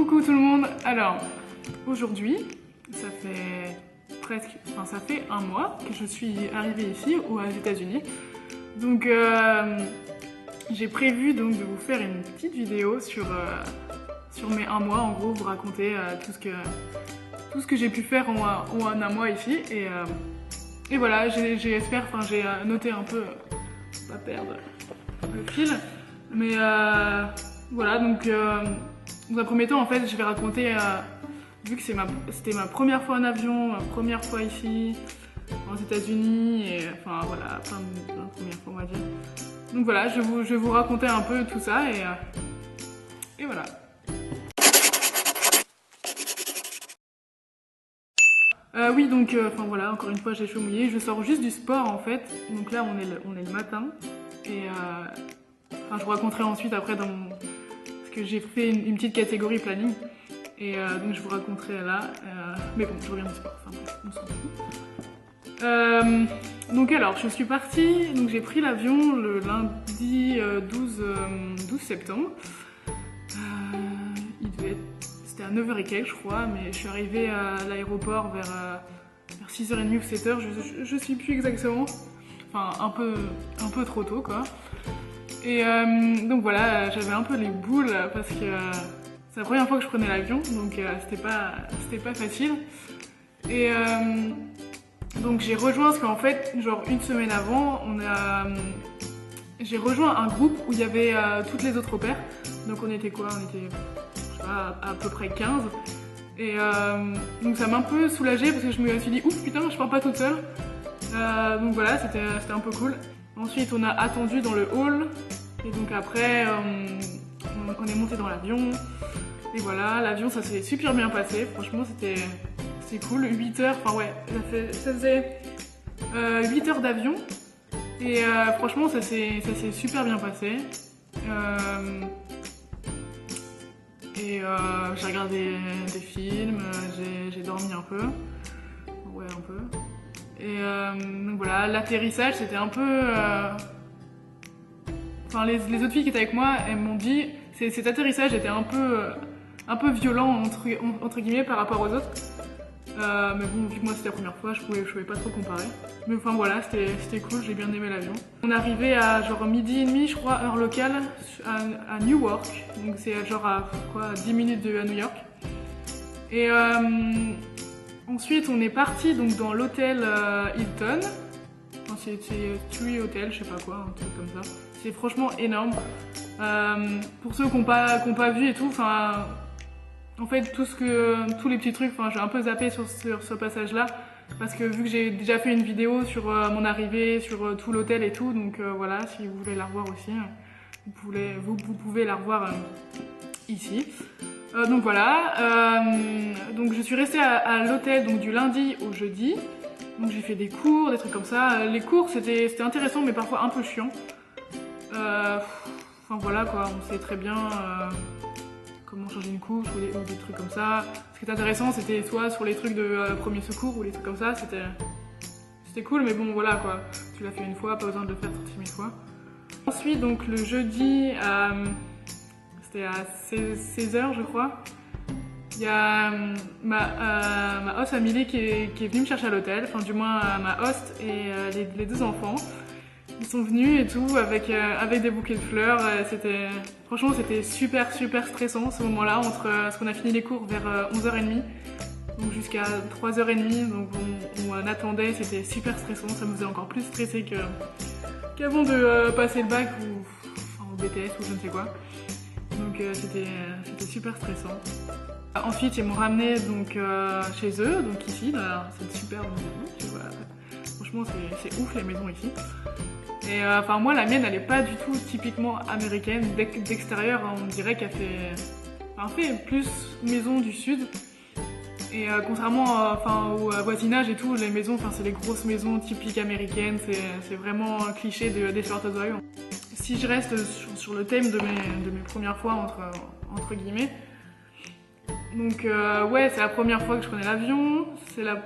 Coucou tout le monde. Alors, aujourd'hui, ça fait un mois que je suis arrivée ici aux États-Unis. Donc, j'ai prévu donc de vous faire une petite vidéo sur mes un mois. En gros, vous raconter tout ce que j'ai pu faire en un mois ici. Et voilà, j'ai noté un peu, pas perdre le fil. Mais voilà, donc dans un premier temps, en fait, je vais raconter, vu que c'était ma première fois en avion, ma première fois ici, aux États-Unis, et enfin voilà, plein de premières fois, on va dire. Donc voilà, je vais vous raconter un peu tout ça, et voilà. Oui, donc, enfin voilà, encore une fois, j'ai les cheveux mouillés. Je sors juste du sport, en fait. Donc là, on est le matin. Et je vous raconterai ensuite, après, parce que j'ai fait une petite catégorie planning. Et donc, je vous raconterai là. Mais bon, je reviens du sport. Enfin, on s'en fout. Donc alors, je suis partie. Donc, j'ai pris l'avion le lundi 12 septembre. C'était à 9h et quelques, je crois, mais je suis arrivée à l'aéroport vers 6h30 ou 7h, je sais plus exactement. Enfin, un peu trop tôt, quoi. Et donc voilà, j'avais un peu les boules parce que c'est la première fois que je prenais l'avion, donc c'était pas facile. Et donc j'ai rejoint, parce qu'en fait, genre une semaine avant, j'ai rejoint un groupe où il y avait toutes les autres au pair. Donc on était quoi? On était à peu près 15. Et donc ça m'a un peu soulagée parce que je me suis dit ouf putain, je pars pas toute seule. Donc voilà, c'était un peu cool. Ensuite on a attendu dans le hall et donc après on est monté dans l'avion. Et voilà, l'avion ça s'est super bien passé, franchement c'était cool. 8 heures, enfin ouais, ça faisait 8 heures d'avion. Et franchement ça s'est super bien passé. Et j'ai regardé des films, j'ai dormi un peu. Ouais, un peu. Et donc voilà, l'atterrissage c'était un peu... Enfin, les autres filles qui étaient avec moi, elles m'ont dit cet atterrissage était un peu violent entre guillemets par rapport aux autres. Mais bon, vu que moi c'était la première fois, je pouvais pas trop comparer. Mais enfin voilà, c'était cool, j'ai bien aimé l'avion. On est arrivé à genre 12h30, je crois, heure locale, à Newark. Donc c'est genre à quoi, 10 minutes à New York. Et ensuite on est parti donc dans l'hôtel Hilton. Enfin, c'est Three Hotel, je sais pas quoi, un truc comme ça. C'est franchement énorme. Pour ceux qui n'ont pas vu et tout, enfin... En fait, tous les petits trucs, enfin, j'ai un peu zappé sur ce passage-là, parce que vu que j'ai déjà fait une vidéo sur mon arrivée, sur tout l'hôtel et tout, donc voilà, si vous voulez la revoir aussi, vous pouvez la revoir ici. Donc voilà, donc je suis restée à l'hôtel donc du lundi au jeudi, donc j'ai fait des cours, des trucs comme ça. Les cours c'était intéressant, mais parfois un peu chiant. Enfin voilà quoi, on sait très bien comment changer une couche ou des trucs comme ça. Ce qui était intéressant, c'était soit sur les trucs de premier secours ou les trucs comme ça, c'était cool, mais bon voilà quoi, tu l'as fait une fois, pas besoin de le faire 36 000 fois. Ensuite donc le jeudi, c'était à 16h je crois, il y a ma host Amélie qui est venue me chercher à l'hôtel, enfin du moins ma host et les deux enfants. Ils sont venus et tout avec des bouquets de fleurs. Franchement, c'était super stressant ce moment-là, parce qu'on a fini les cours vers 11h30, donc jusqu'à 3h30, donc on attendait, c'était super stressant, ça me faisait encore plus stresser qu'avant de passer le bac ou en BTS ou je ne sais quoi. Donc c'était super stressant. Ensuite, ils m'ont ramené donc chez eux, donc ici, dans cette superbe maison. Voilà. Franchement, c'est ouf les maisons ici. Et enfin moi la mienne elle est pas du tout typiquement américaine, d'extérieur on dirait qu'elle fait plus maison du sud. Et contrairement au voisinage et tout, les maisons, enfin c'est les grosses maisons typiques américaines, c'est vraiment un cliché des Flirters d'Orient. Si je reste sur le thème de mes premières fois entre guillemets, donc ouais c'est la première fois que je prenais l'avion,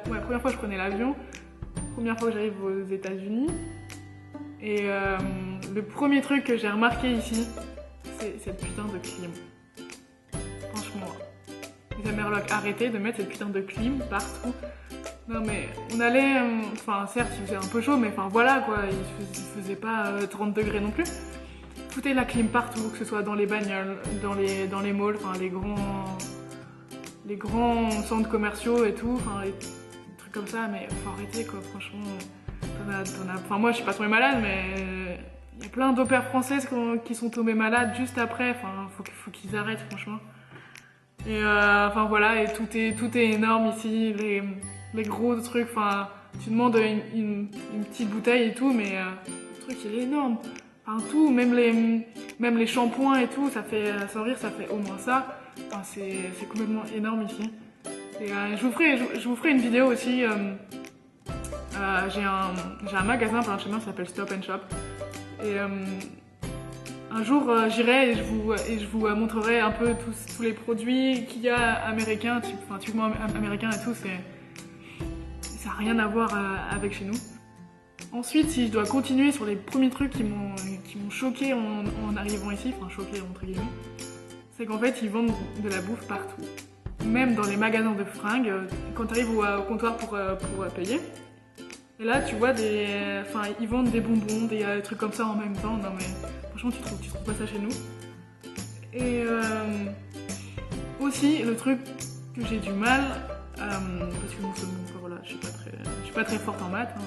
première fois que je prenais l'avion, première fois que j'arrive aux États-Unis. Et le premier truc que j'ai remarqué ici, c'est cette putain de clim. Franchement, ta mère arrêtez de mettre cette putain de clim partout. Non mais on allait, enfin certes il faisait un peu chaud, mais enfin voilà quoi, il faisait pas 30 degrés non plus. Foutez la clim partout, que ce soit dans les bagnoles, dans les malls, enfin les grands centres commerciaux et tout, enfin les trucs comme ça, mais faut arrêter quoi, franchement. Enfin moi je suis pas tombée malade, mais il y a plein d'opères françaises qui sont tombées malades juste après, enfin faut qu'ils arrêtent franchement. Et enfin voilà, et tout est énorme ici, les gros trucs, enfin tu demandes une petite bouteille et tout, mais le truc il est énorme. Enfin tout, même les shampoings et tout, ça fait, sans rire, ça fait au moins ça. Enfin c'est complètement énorme ici. Et je vous ferai une vidéo aussi. J'ai un magasin par chez moi qui s'appelle Stop and Shop. Et un jour j'irai et je vous montrerai un peu tous les produits qu'il y a américains, typiquement américains et tout. Ça n'a rien à voir avec chez nous. Ensuite, si je dois continuer sur les premiers trucs qui m'ont choqué en arrivant ici, enfin choqué entre guillemets, c'est qu'en fait ils vendent de la bouffe partout. Même dans les magasins de fringues, quand tu arrives au comptoir pour payer. Et là, tu vois ils vendent des bonbons, des trucs comme ça en même temps. Non mais franchement, tu trouves pas ça chez nous. Et aussi, le truc que j'ai du mal, parce que non seulement, voilà, je suis pas très forte en maths, hein,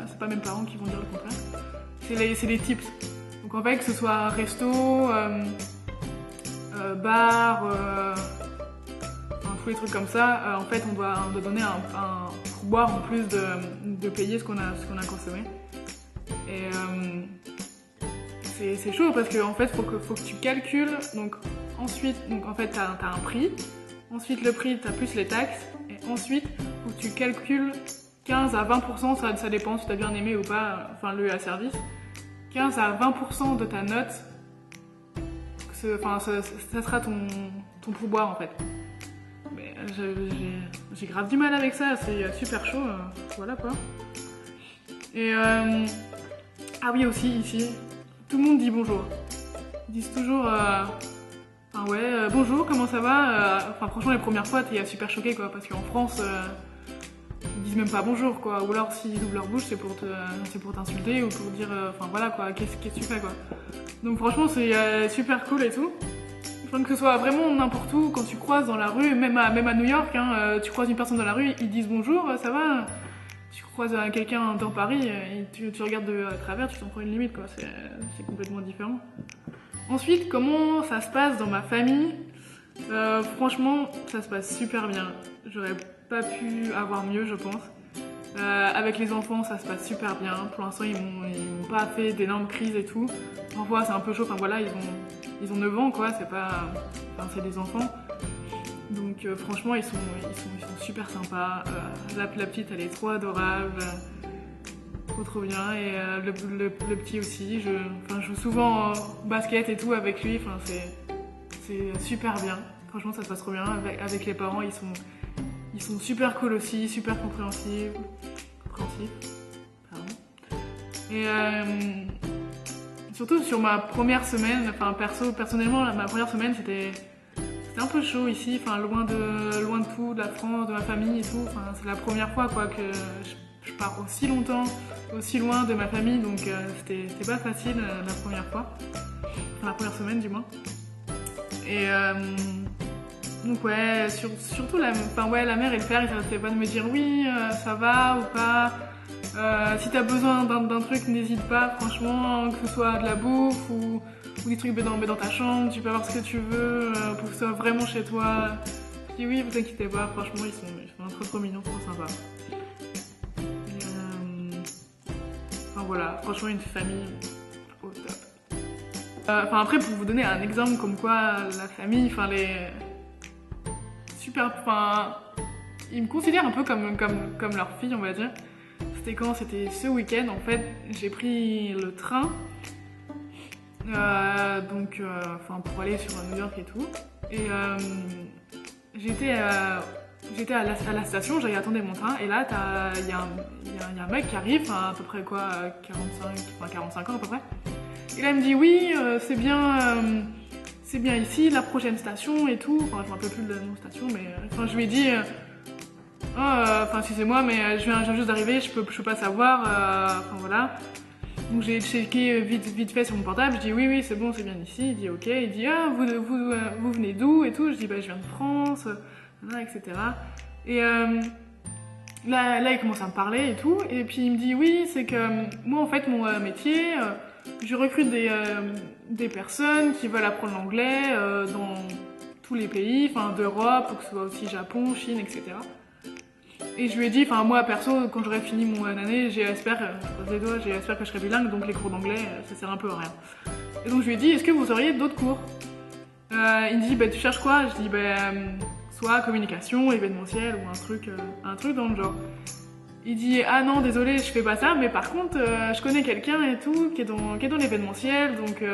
c'est pas mes parents qui vont dire le contraire. C'est les tips. Donc en fait, que ce soit resto, bar, tous les trucs comme ça, en fait, on doit donner un pourboire en plus de payer ce qu'on a consommé. Et c'est chaud parce que en fait, faut que tu calcules. Donc ensuite, en fait, t'as un prix. Ensuite, le prix, t'as plus les taxes. Et ensuite, faut que tu calcules 15 à 20%, ça dépend si t'as bien aimé ou pas, enfin le service. 15 à 20% de ta note, ça sera ton pourboire en fait. Mais j'ai grave du mal avec ça, c'est super chaud, voilà quoi. Et ah oui aussi ici, tout le monde dit bonjour. Ils disent toujours bonjour, comment ça va? Enfin franchement les premières fois t'es super choqué quoi, parce qu'en France ils disent même pas bonjour quoi, ou alors s'ils ouvrent leur bouche c'est pour t'insulter ou pour dire enfin voilà quoi, qu'est-ce que tu fais quoi. Donc franchement c'est super cool et tout. Enfin, que ce soit vraiment n'importe où, quand tu croises dans la rue, même à New York, hein, tu croises une personne dans la rue, ils disent bonjour, ça va. Tu croises quelqu'un dans Paris, et tu regardes de travers, tu t'en prends une limite quoi, c'est complètement différent. Ensuite, comment ça se passe dans ma famille? Franchement, ça se passe super bien. J'aurais pas pu avoir mieux, je pense. Avec les enfants, ça se passe super bien. Pour l'instant, ils m'ont pas fait d'énormes crises et tout. Parfois, c'est un peu chaud. Enfin voilà, ils ont 9 ans quoi. C'est des enfants. Donc franchement, ils sont super sympas. La petite, elle est trop adorable. Trop bien. Et le petit aussi. Je joue souvent au basket et tout avec lui. Enfin c'est super bien. Franchement, ça se passe trop bien. Avec les parents, ils sont super cool aussi, super compréhensifs. Pardon. Et surtout sur ma première semaine, enfin personnellement, ma première semaine c'était un peu chaud ici, enfin loin de tout, de la France, de ma famille et tout. Enfin c'est la première fois quoi que je pars aussi longtemps, aussi loin de ma famille, donc c'était pas facile la première fois, enfin la première semaine du moins. Et donc ouais, surtout la mère et le père, ils n'arrêtaient pas de me dire oui, ça va ou pas. Si t'as besoin d'un truc, n'hésite pas, franchement, que ce soit de la bouffe ou des trucs dans ta chambre, tu peux avoir ce que tu veux, pour que ce soit vraiment chez toi. Je dis oui, vous inquiétez pas, franchement, ils sont trop mignons, trop sympas. Enfin voilà, franchement, une famille au top. Après, pour vous donner un exemple comme quoi la famille, ils me considèrent un peu comme leur fille, on va dire. C'était ce week-end, en fait, j'ai pris le train, pour aller sur New York et tout. Et j'étais à la station, j'attendais mon train, et là, il y a un mec qui arrive, à peu près quoi, 45 ans à peu près. Et là, il me dit oui, c'est c'est bien ici, la prochaine station et tout. Enfin, je me rappelle plus de la nom station, mais enfin, je lui ai dit, enfin, excusez-moi, mais je viens juste d'arriver, je peux pas savoir. Enfin, voilà. Donc j'ai checké vite fait sur mon portable, je dis oui, c'est bon, c'est bien ici. Il dit ok, il dit vous venez d'où et tout. Je dis bah je viens de France, etc. Et là il commence à me parler et tout. Et puis il me dit oui, c'est que moi en fait mon métier, je recrute des personnes qui veulent apprendre l'anglais dans tous les pays, enfin d'Europe, ou que ce soit aussi Japon, Chine, etc. Et je lui ai dit, enfin moi perso, quand j'aurai fini mon année, j'espère que je serai bilingue, donc les cours d'anglais, ça sert un peu à rien. Et donc je lui ai dit, est-ce que vous auriez d'autres cours? Il me dit, bah tu cherches quoi? Je dis, bah soit communication, événementiel ou un truc dans le genre. Il dit, ah non, désolé, je fais pas ça, mais par contre, je connais quelqu'un et tout, qui est dans l'événementiel, donc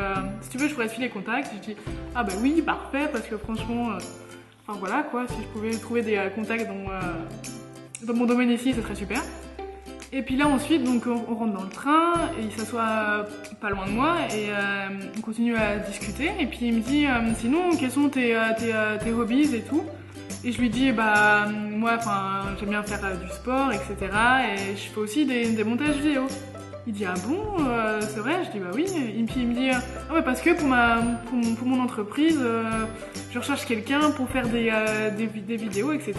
si tu veux, je pourrais te filer les contacts. Je dis, ah bah oui, parfait, parce que franchement, enfin voilà quoi, si je pouvais trouver des contacts dans mon domaine ici, ce serait super. Et puis là ensuite, donc on rentre dans le train et il s'assoit pas loin de moi et on continue à discuter. Et puis il me dit sinon quels sont tes hobbies et tout. Et je lui dis bah moi enfin j'aime bien faire du sport etc. Et je fais aussi des montages vidéo. Il dit ah bon c'est vrai? Je dis bah oui. Et puis il me dit ah ouais parce que pour mon entreprise je recherche quelqu'un pour faire des vidéos etc.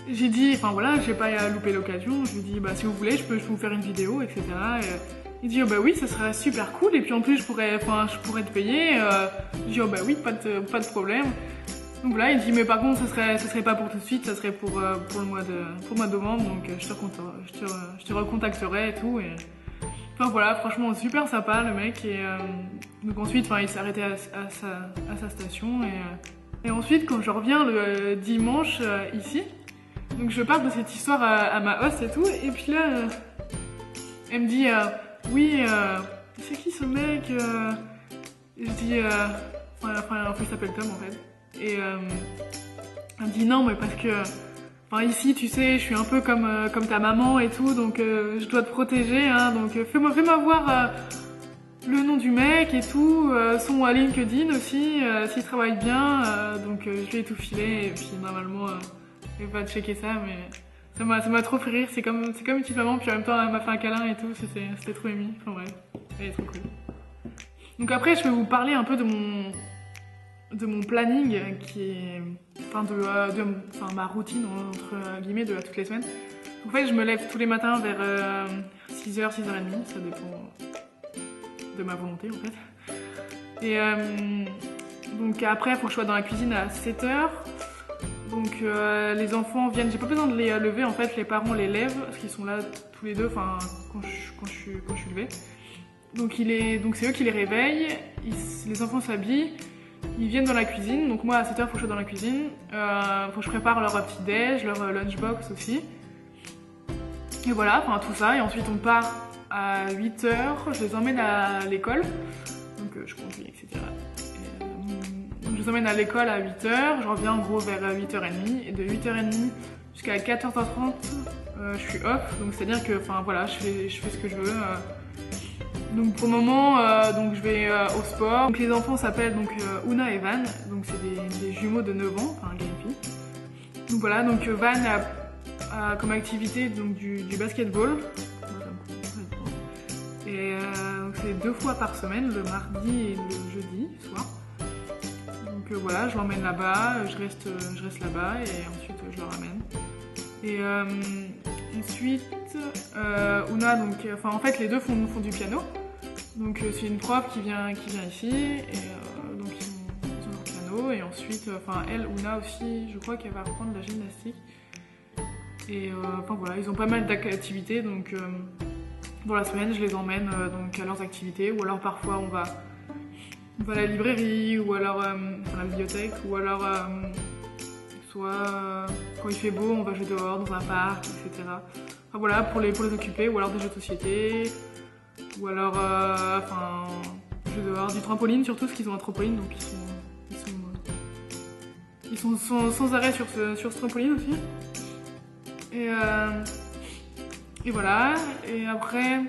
Et j'ai dit, enfin voilà, j'ai pas loupé l'occasion, je lui dis, bah si vous voulez, je peux vous faire une vidéo, etc. Et il dit, oh bah oui, ça serait super cool, et puis en plus, je pourrais te payer. Je dis, oh bah oui, pas de problème. Donc voilà, il dit, mais par contre, ça serait pas pour tout de suite, ça serait pour le mois de novembre, donc je te recontacterai et tout. Et enfin voilà, franchement, super sympa le mec, et donc ensuite, enfin, il s'est arrêté à sa station, et ensuite, quand je reviens le dimanche ici, donc je parle de cette histoire à ma host et tout, et puis là, elle me dit oui, c'est qui ce mec et je dis, enfin il s'appelle Tom en fait, et elle me dit non mais parce que, enfin ici tu sais, je suis un peu comme ta maman et tout, donc je dois te protéger, hein, donc fais-moi voir le nom du mec et tout, son LinkedIn aussi, s'il travaille bien, donc je lui ai tout filé, et puis normalement... Je vais pas checker ça, mais ça m'a trop fait rire. C'est comme une petite maman, puis en même temps elle m'a fait un câlin et tout, c'était trop ému. Enfin bref, elle est trop cool. Donc après, je vais vous parler un peu de mon planning qui est, enfin ma routine entre guillemets de toutes les semaines. En fait, je me lève tous les matins vers 6h, 6h30, ça dépend de ma volonté en fait. Et donc après, il faut que je sois dans la cuisine à 7h. Donc les enfants viennent, j'ai pas besoin de les lever en fait, les parents les lèvent parce qu'ils sont là tous les deux, enfin quand je suis levée. Donc c'est eux qui les réveillent, les enfants s'habillent, ils viennent dans la cuisine, donc moi à 7h faut que je sois dans la cuisine, faut que je prépare leur petit déj, leur lunchbox aussi. Et voilà, enfin tout ça, et ensuite on part à 8h, je les emmène à l'école, donc je conduis etc. Je les emmène à l'école à 8h, je reviens en gros vers 8h30, et de 8h30 jusqu'à 14h30, je suis off, donc c'est-à-dire que, enfin voilà, je fais ce que je veux. Donc pour le moment, donc je vais au sport. Donc les enfants s'appellent donc Una et Van, donc c'est des jumeaux de 9 ans, enfin un gars et une fille. Donc voilà, donc Van a comme activité donc du basketball. Et donc c'est 2 fois par semaine, le mardi et le jeudi soir. Donc voilà, je l'emmène là-bas, je reste là-bas et ensuite je le ramène. Et ensuite, Una, donc, enfin en fait les deux font du piano. Donc c'est une prof qui vient ici et donc ils ont leur piano. Et ensuite, enfin elle, Una aussi, je crois qu'elle va reprendre la gymnastique. Et enfin voilà, ils ont pas mal d'activités, donc dans la semaine je les emmène donc à leurs activités, ou alors parfois on va à la librairie, ou alors à la bibliothèque, ou alors soit quand il fait beau, on va jouer dehors, dans un parc, etc. Enfin voilà, pour les occuper, ou alors des jeux de société, ou alors jouer dehors, du trampoline surtout, parce qu'ils ont un trampoline, donc ils sont sans arrêt sur ce trampoline aussi. Et voilà, et après,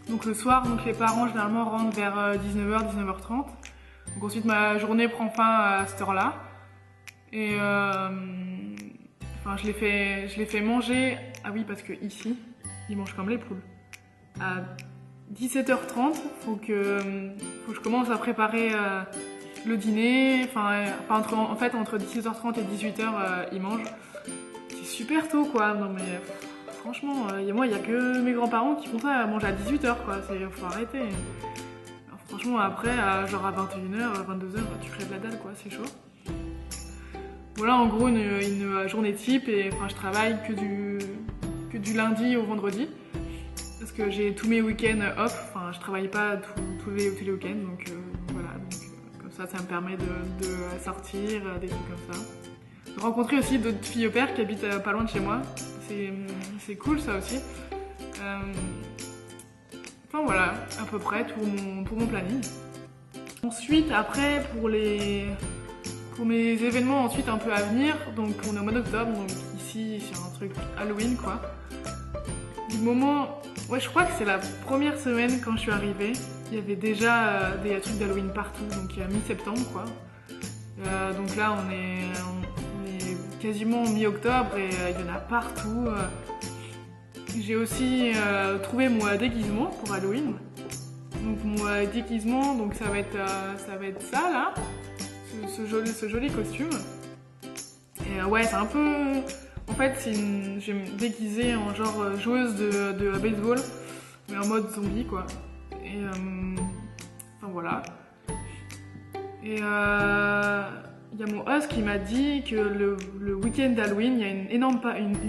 Donc le soir, donc les parents généralement rentrent vers 19h, 19h30. Donc ensuite ma journée prend fin à cette heure-là. Et enfin, je les fais manger. Ah oui, parce que ici, ils mangent comme les poules. À 17h30, faut que je commence à préparer le dîner. En fait, entre 17h30 et 18h, ils mangent. C'est super tôt, quoi. Non mais franchement, moi, il y a que mes grands-parents qui font ça, à manger à 18h, quoi. Faut arrêter. Alors, franchement, après, genre à 21h, 22h, tu crèves la dalle, quoi. C'est chaud. Voilà, en gros, une journée type. Et enfin, je travaille que du lundi au vendredi. Parce que j'ai tous mes week-ends off. Enfin, je travaille pas tous les week-ends. Donc voilà. Comme ça me permet de sortir, des trucs comme ça. De rencontrer aussi d'autres filles au père qui habitent pas loin de chez moi. C'est cool ça aussi. Enfin voilà, à peu près pour mon planning. Ensuite, après, pour mes événements ensuite un peu à venir, donc on est au mois d'octobre, donc ici c'est un truc Halloween quoi. Du moment, ouais je crois que c'est la première semaine quand je suis arrivée, il y avait déjà des trucs d'Halloween partout, donc il y a mi-septembre quoi. Donc là on est quasiment mi-octobre et il y en a partout. J'ai aussi trouvé mon déguisement pour Halloween. Donc mon déguisement, donc ça va être ça là, ce joli costume. Et ouais, c'est un peu, en fait, je vais me déguiser en genre joueuse de baseball, mais en mode zombie quoi. Et enfin voilà. Et il y a mon host qui m'a dit que le week-end d'Halloween, il y a une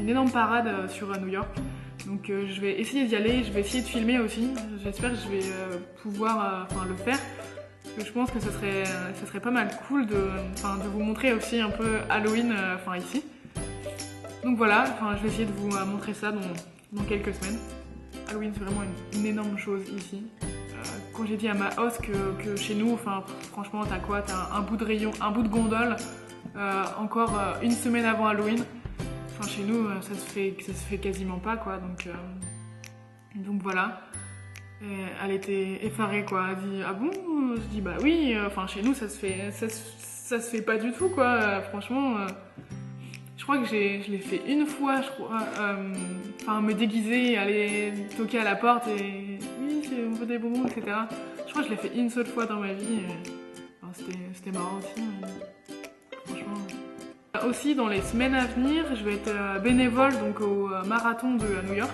énorme parade sur New York. Donc je vais essayer d'y aller, je vais essayer de filmer aussi. J'espère que je vais pouvoir le faire. Parce que je pense que ça serait pas mal cool de vous montrer aussi un peu Halloween ici. Donc voilà, je vais essayer de vous montrer ça dans quelques semaines. Halloween c'est vraiment une énorme chose ici. Quand j'ai dit à ma host que chez nous, franchement t'as quoi? T'as un bout de rayon, un bout de gondole, encore une semaine avant Halloween. Chez nous, ça se fait quasiment pas, quoi. Donc voilà. Et elle était effarée, quoi. Elle dit ah bon? Je dis bah oui. Chez nous, ça se fait pas du tout, quoi. Franchement, je crois que je l'ai fait une fois, je crois. Me déguiser, aller toquer à la porte et oui, on veut des bonbons, etc. Je crois que je l'ai fait une seule fois dans ma vie. C'était marrant aussi. Franchement. Aussi, dans les semaines à venir, je vais être bénévole donc, au marathon de New York.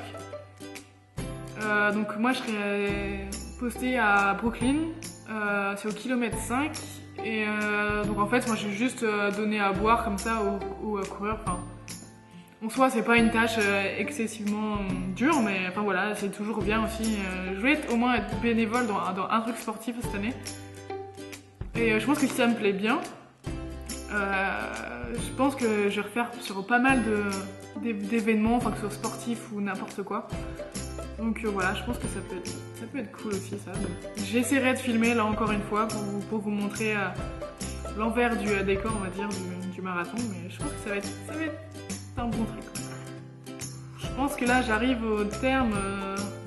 Donc moi, je serai postée à Brooklyn, c'est au kilomètre 5. Et donc en fait, moi, je vais juste donner à boire comme ça aux coureurs. En soi, c'est pas une tâche excessivement dure, mais voilà, c'est toujours bien aussi. Je voulais au moins être bénévole dans un truc sportif cette année. Et je pense que si ça me plaît bien, je pense que je vais refaire sur pas mal d'événements, que ce soit sportif ou n'importe quoi. Donc voilà, je pense que ça peut être cool aussi ça. J'essaierai de filmer là encore une fois pour vous montrer l'envers du décor, on va dire, du marathon, mais je pense que ça va être un bon truc. Je pense que là j'arrive au terme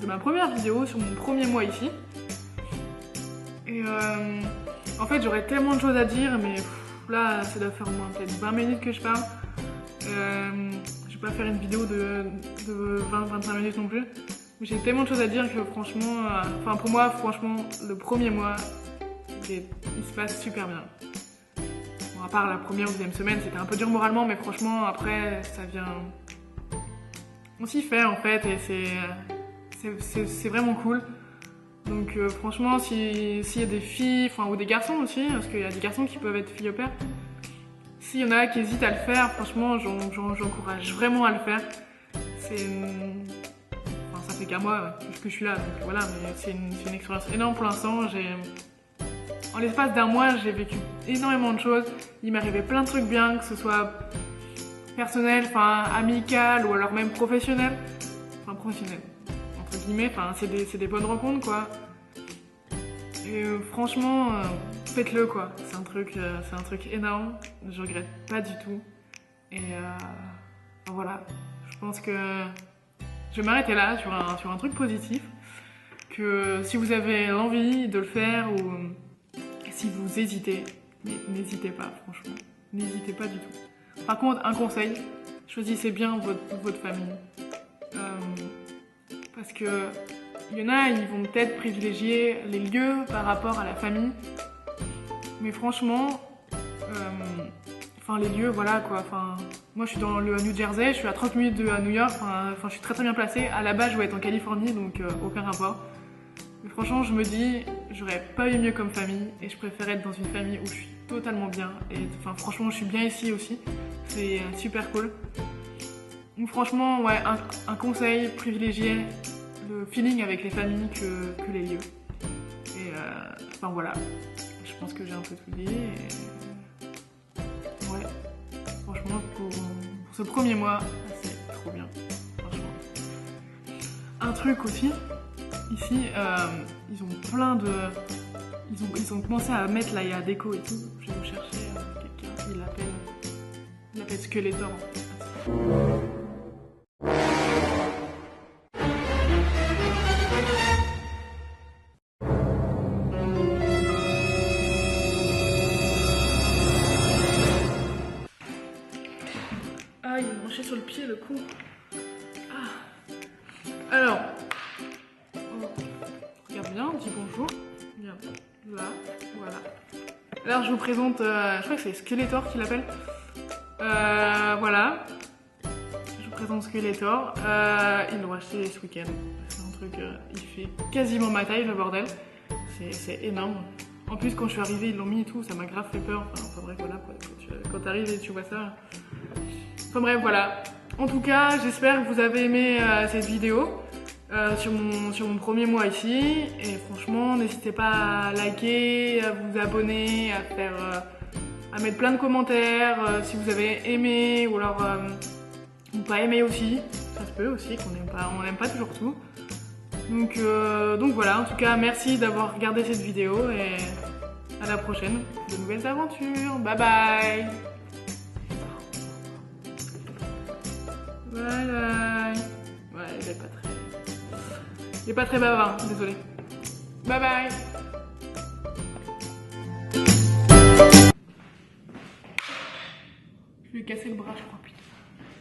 de ma première vidéo sur mon premier mois ici. Et en fait j'aurais tellement de choses à dire, mais là ça doit faire au moins peut-être 20 minutes que je parle. Je vais pas faire une vidéo de 20-25 minutes non plus. J'ai tellement de choses à dire que franchement, pour moi, franchement, le premier mois, il se passe super bien. Bon, à part la première ou deuxième semaine, c'était un peu dur moralement, mais franchement, après, ça vient... On s'y fait en fait, et c'est vraiment cool. Donc franchement, s'il y a des filles, ou des garçons aussi, parce qu'il y a des garçons qui peuvent être filles au père, s'il y en a qui hésitent à le faire, franchement, j'encourage vraiment à le faire. Ça fait qu'à moi, puisque je suis là, donc voilà, mais c'est une expérience énorme pour l'instant. En l'espace d'un mois, j'ai vécu énormément de choses. Il m'est arrivé plein de trucs bien, que ce soit personnel, amical, ou alors même professionnel. Professionnel, entre guillemets, c'est des bonnes rencontres, quoi. Et franchement, faites-le, quoi. C'est un truc énorme, je regrette pas du tout. Et voilà, je pense que je vais m'arrêter là sur un truc positif, que si vous avez l'envie de le faire ou si vous hésitez, n'hésitez pas, franchement. N'hésitez pas du tout. Par contre, un conseil, choisissez bien votre famille. Parce que il y en a, ils vont peut-être privilégier les lieux par rapport à la famille. Mais franchement, les lieux, voilà quoi. Moi, je suis dans le New Jersey, je suis à 30 minutes de New York. Je suis très bien placée. À la base, je vais être en Californie, donc aucun rapport. Mais franchement, je me dis, j'aurais pas eu mieux comme famille et je préfère être dans une famille où je suis totalement bien. Et franchement, je suis bien ici aussi. C'est super cool. Donc franchement, ouais, un conseil, privilégier le feeling avec les familles que les lieux. Et voilà, je pense que j'ai un peu tout dit. Et... ouais, franchement, pour ce premier mois, c'est trop bien, franchement. Un truc aussi, ici, ils ont plein de... Ils ont commencé à mettre la déco et tout. Je vais vous chercher quelqu'un, il l'appelle Skeletor en fait. Ah, il m'a branché sur le pied, le con. Ah. Alors, regarde bien, dis bonjour. Regarde, là, voilà. Alors, je vous présente, je crois que c'est Skeletor qui l'appelle. Voilà. Je vous présente Skeletor. Ils l'ont acheté ce week-end. C'est un truc, il fait quasiment ma taille, le bordel. C'est énorme. En plus, quand je suis arrivée, ils l'ont mis et tout, ça m'a grave fait peur. Bref, voilà, quoi. Quand t'arrives et tu vois ça. Enfin bref, voilà. En tout cas, j'espère que vous avez aimé cette vidéo sur mon premier mois ici. Et franchement, n'hésitez pas à liker, à vous abonner, à mettre plein de commentaires si vous avez aimé ou alors ou pas aimé aussi. Ça se peut aussi qu'on n'aime pas toujours tout. Donc voilà, en tout cas, merci d'avoir regardé cette vidéo et à la prochaine pour de nouvelles aventures. Bye bye. Voilà. Ouais, il est pas très bavard, désolé. Bye bye. Je lui ai cassé le bras, je crois.